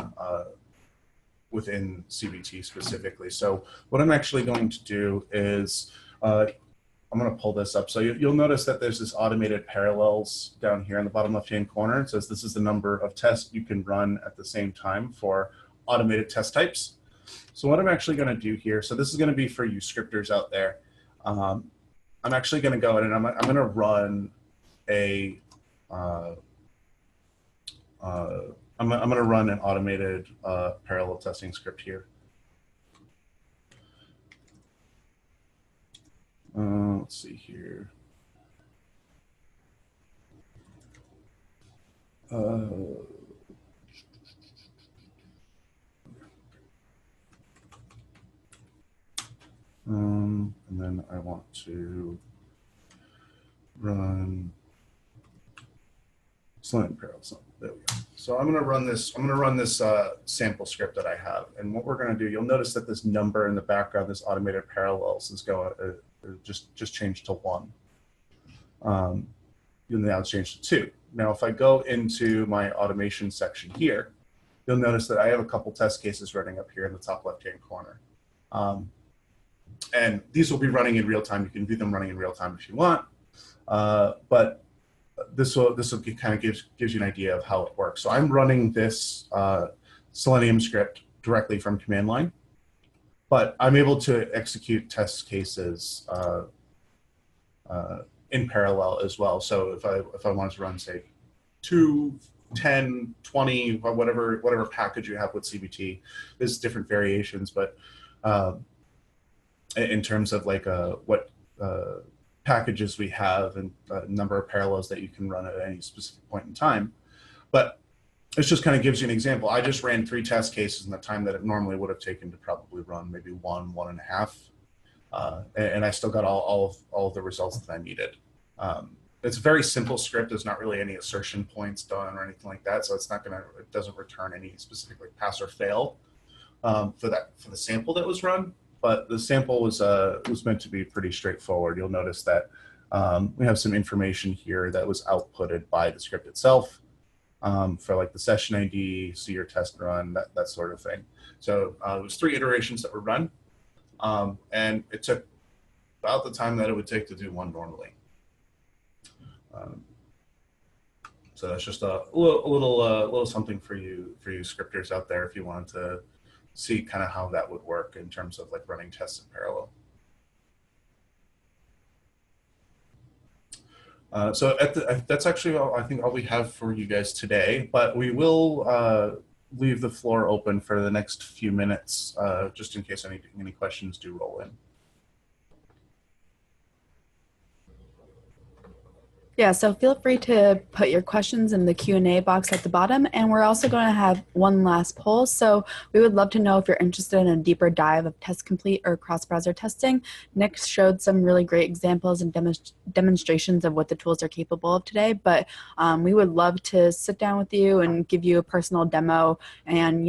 CBT specifically. So what I'm actually going to do is I'm going to pull this up. So you'll notice that there's this automated parallels down here in the bottom left-hand corner. It says this is the number of tests you can run at the same time for automated test types. So what I'm actually going to do here, so this is going to be for you scripters out there. I'm actually going to go in and I'm going to run a, I'm going to run an automated parallel testing script here. Let's see here. And then I want to run slant parallels. There we go. So I'm going to run this. I'm going to run this sample script that I have. And what we're going to do, you'll notice that this number in the background, this automated parallels, is going just changed to 1. Now it's changed to 2. Now, if I go into my automation section here, you'll notice that I have a couple test cases running up here in the top left-hand corner. And these will be running in real time. You can view them running in real time if you want. But this will kind of gives you an idea of how it works. So I'm running this Selenium script directly from command line, but I'm able to execute test cases in parallel as well. So if I wanted to run, say, 2, 10, 20, or whatever package you have with CBT, there's different variations, but in terms of like what packages we have and number of parallels that you can run at any specific point in time. But this just kind of gives you an example. I just ran 3 test cases in the time that it normally would have taken to probably run maybe 1.5. And I still got all of the results that I needed. It's a very simple script. There's not really any assertion points done or anything like that. So it doesn't return any specific like pass or fail for the sample that was run. But the sample was meant to be pretty straightforward. You'll notice that we have some information here that was outputted by the script itself for like the session ID, see your test run, that sort of thing. So it was 3 iterations that were run, and it took about the time that it would take to do one normally. So that's just a little something for you scripters out there if you wanted to see kind of how that would work in terms of like running tests in parallel. So that's actually I think all we have for you guys today, but we will leave the floor open for the next few minutes just in case any questions do roll in. Yeah, so feel free to put your questions in the Q&A box at the bottom, and we're also going to have one last poll. So we would love to know if you're interested in a deeper dive of TestComplete or cross-browser testing. Nick showed some really great examples and demonstrations of what the tools are capable of today, but we would love to sit down with you and give you a personal demo and,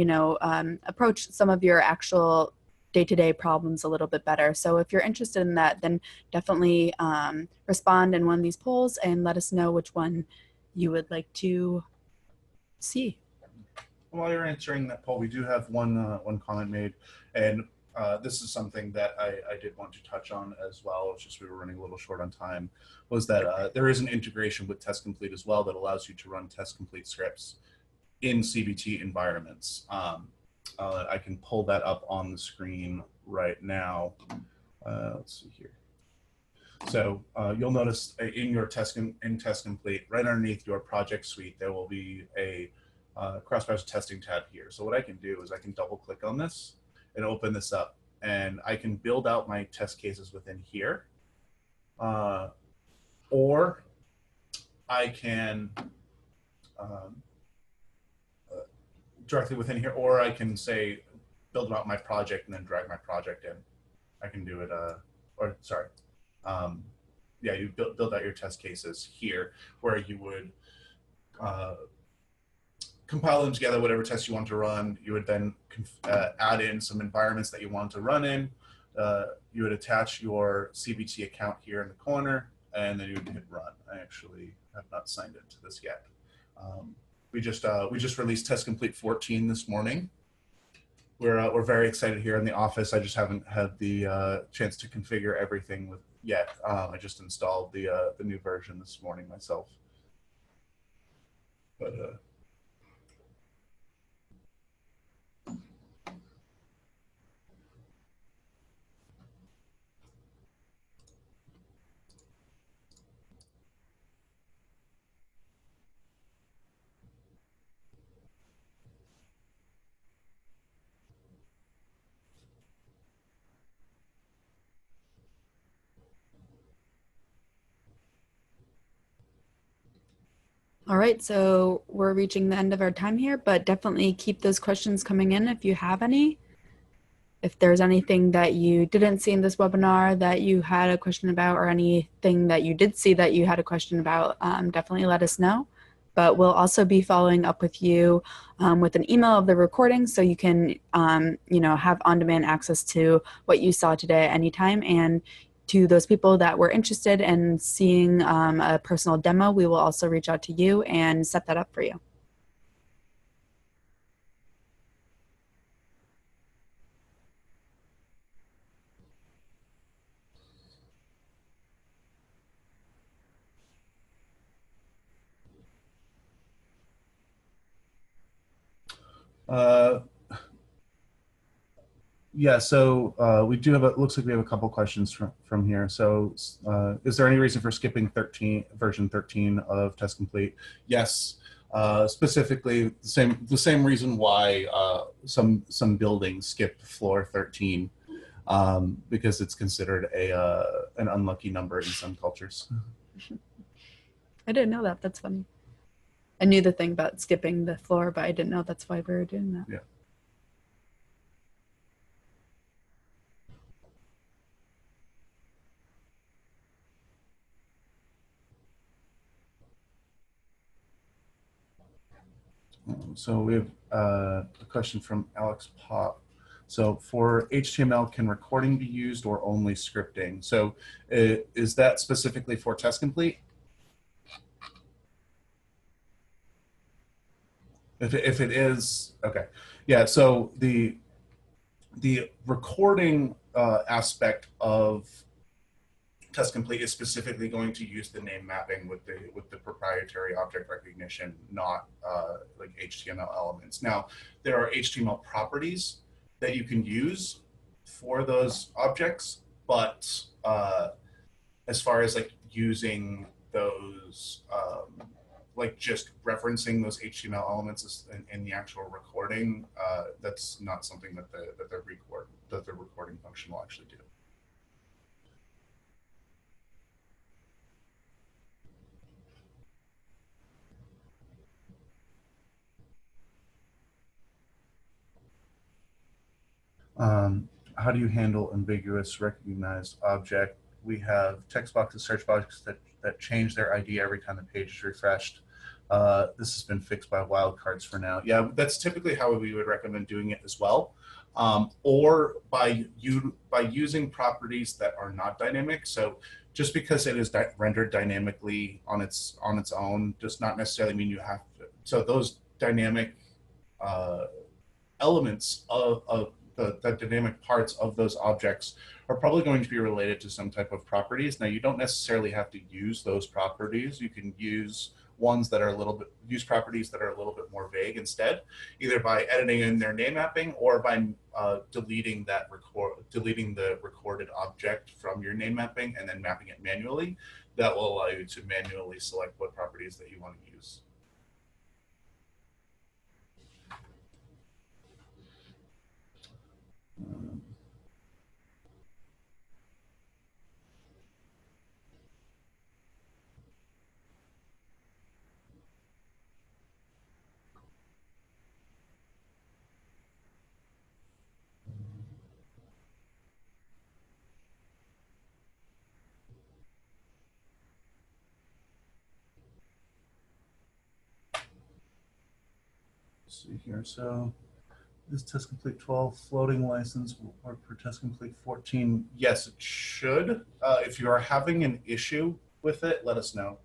approach some of your actual day-to-day problems a little bit better. So if you're interested in that, then definitely respond in one of these polls and let us know which one you would like to see. While you're answering that poll, we do have one comment made, and this is something that I did want to touch on as well. It's just we were running a little short on time. Was that there is an integration with TestComplete as well that allows you to run TestComplete scripts in CBT environments. I can pull that up on the screen right now. Let's see here. So you'll notice in your TestComplete, right underneath your project suite, there will be a CrossBrowser Testing tab here. So what I can do is I can double click on this and open this up, and I can build out my test cases within here. or I can um, directly within here, or I can say build out my project and then drag my project in. I can do it, or sorry, um, yeah, you build out your test cases here, where you would uh, compile them together, whatever test you want to run. You would then add in some environments that you want to run in. You would attach your CBT account here in the corner, and then you would hit run. I actually have not signed into this yet. We just released TestComplete 14 this morning. We're very excited here in the office. I just haven't had the chance to configure everything yet. I just installed the new version this morning myself. But All right, so we're reaching the end of our time here, but definitely keep those questions coming in if you have any. If there's anything that you didn't see in this webinar that you had a question about, or anything that you did see that you had a question about, definitely let us know. But we'll also be following up with you with an email of the recording, so you can have on-demand access to what you saw today at any time. And to those people that were interested in seeing a personal demo, we will also reach out to you and set that up for you. yeah, so we do have looks like we have a couple questions from here. So is there any reason for skipping version 13 of TestComplete? Yes. Specifically, the same reason why some buildings skip floor 13, because it's considered an unlucky number in some cultures. I didn't know that. That's funny. I knew the thing about skipping the floor, but I didn't know that's why we were doing that. Yeah. So we have a question from Alex Pop. So for HTML, can recording be used or only scripting? So is that specifically for TestComplete? If it is, okay. Yeah, so the recording aspect of TestComplete is specifically going to use the name mapping with the proprietary object recognition, not like HTML elements. Now, there are HTML properties that you can use for those objects, but as far as like using those, like just referencing those HTML elements in the actual recording, that's not something that the recording function will actually do. How do you handle ambiguous recognized object? We have text boxes, search boxes that change their ID every time the page is refreshed. This has been fixed by wildcards for now. Yeah, that's typically how we would recommend doing it as well. Or by using properties that are not dynamic. So just because it is rendered dynamically on its own does not necessarily mean you have to. So those dynamic elements of the dynamic parts of those objects are probably going to be related to some type of properties. Now, you don't necessarily have to use those properties. You can use ones that are properties that are a little bit more vague instead, either by editing in their name mapping or by deleting the recorded object from your name mapping and then mapping it manually. That will allow you to manually select what properties that you want to use. see here. So is TestComplete 12 floating license or for TestComplete 14? Yes, it should. If you are having an issue with it, let us know.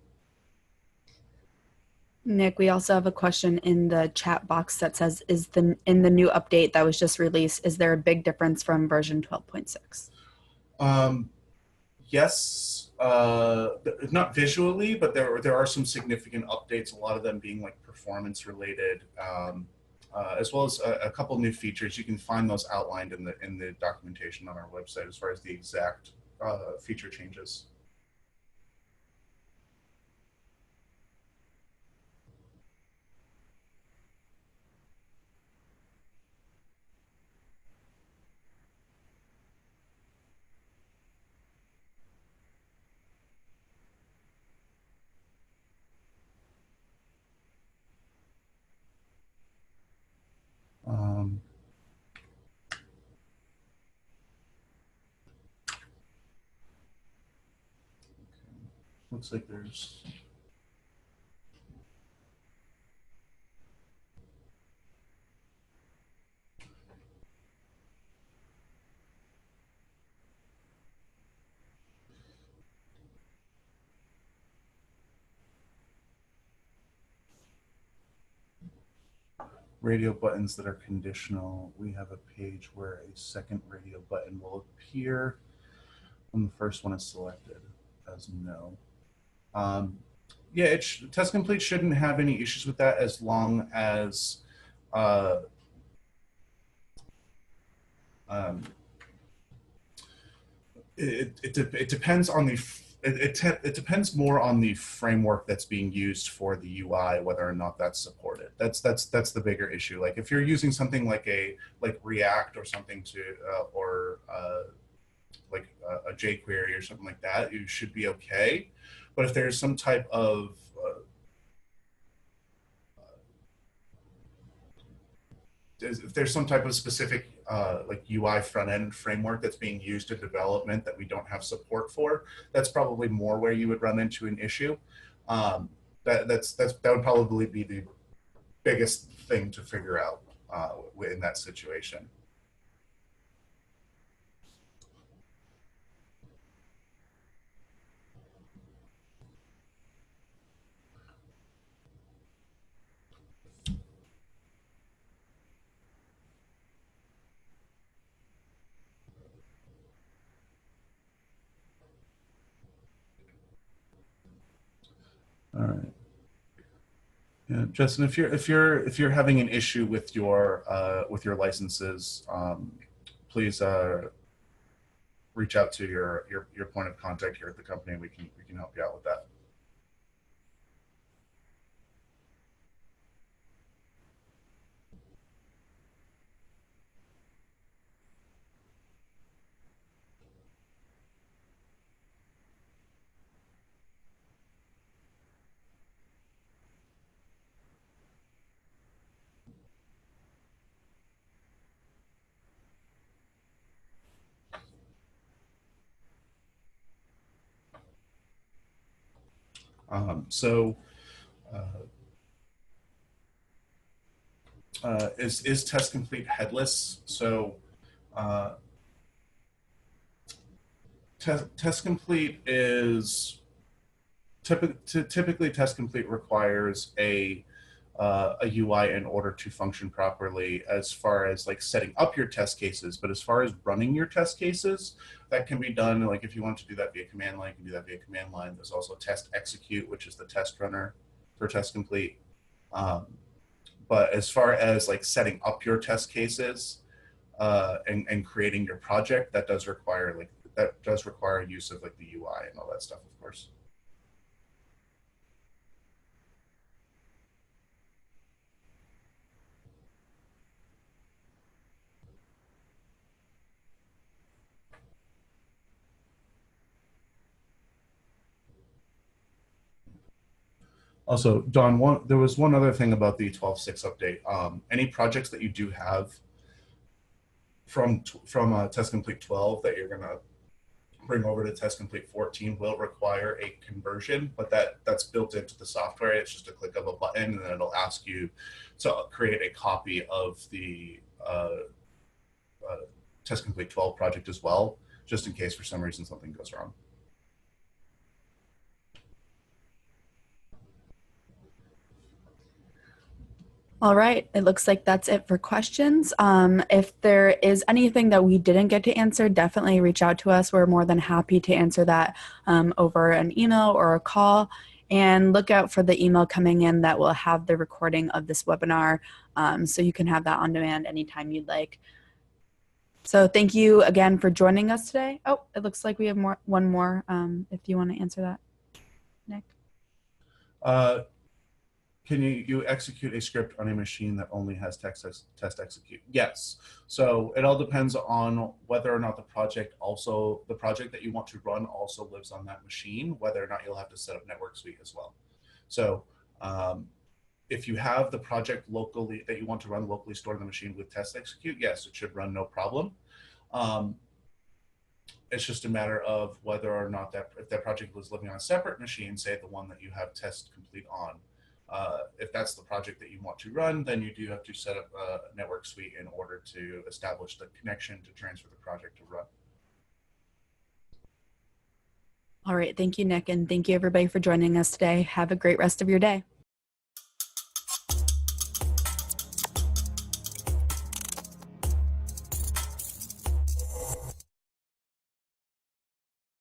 Nick, we also have a question in the chat box that says, in the new update that was just released, is there a big difference from version 12.6? Yes, not visually, but there are some significant updates, a lot of them being like performance related, as well as a couple new features. You can find those outlined in the documentation on our website as far as the exact feature changes. Um, Looks like there's radio buttons that are conditional. We have a page where a second radio button will appear when the first one is selected as no. Yeah, TestComplete shouldn't have any issues with that as long as it depends on it depends more on the framework that's being used for the UI, whether or not that's supported. That's the bigger issue. Like if you're using something like React or something to like a jQuery or something like that, you should be okay. But if there's some type of if there's some type of specific like UI front end framework that's being used in development that we don't have support for, that's probably more where you would run into an issue. That would probably be the biggest thing to figure out in that situation. All right. Yeah, Justin, if you're having an issue with your licenses, please reach out to your point of contact here at the company, and we can help you out with that. So is TestComplete headless? So TestComplete is typically TestComplete requires a UI in order to function properly as far as like setting up your test cases. But as far as running your test cases, that can be done. Like if you want to do that via command line, you can do that via command line. There's also test execute, which is the test runner for TestComplete. But as far as like setting up your test cases and creating your project, that does require use of like the UI and all that stuff, of course. Also, Don, there was one other thing about the 12.6 update. Any projects that you do have from TestComplete 12 that you're going to bring over to TestComplete 14 will require a conversion, but that's built into the software. It's just a click of a button, and then it'll ask you to create a copy of the TestComplete 12 project as well, just in case for some reason something goes wrong. All right, it looks like that's it for questions. If there is anything that we didn't get to answer, definitely reach out to us. We're more than happy to answer that over an email or a call. And look out for the email coming in that will have the recording of this webinar, so you can have that on demand anytime you'd like. So thank you again for joining us today. Oh, it looks like we have one more, if you want to answer that, Nick. Can you execute a script on a machine that only has test execute? Yes. So it all depends on whether or not the project that you want to run also lives on that machine, whether or not you'll have to set up network suite as well. So if you have the project locally that you want to run locally stored on the machine with test execute, yes, it should run no problem. It's just a matter of whether or not if that project was living on a separate machine, say the one that you have TestComplete on. If that's the project that you want to run, then you do have to set up a network suite in order to establish the connection to transfer the project to run. All right, thank you, Nick, and thank you everybody for joining us today. Have a great rest of your day.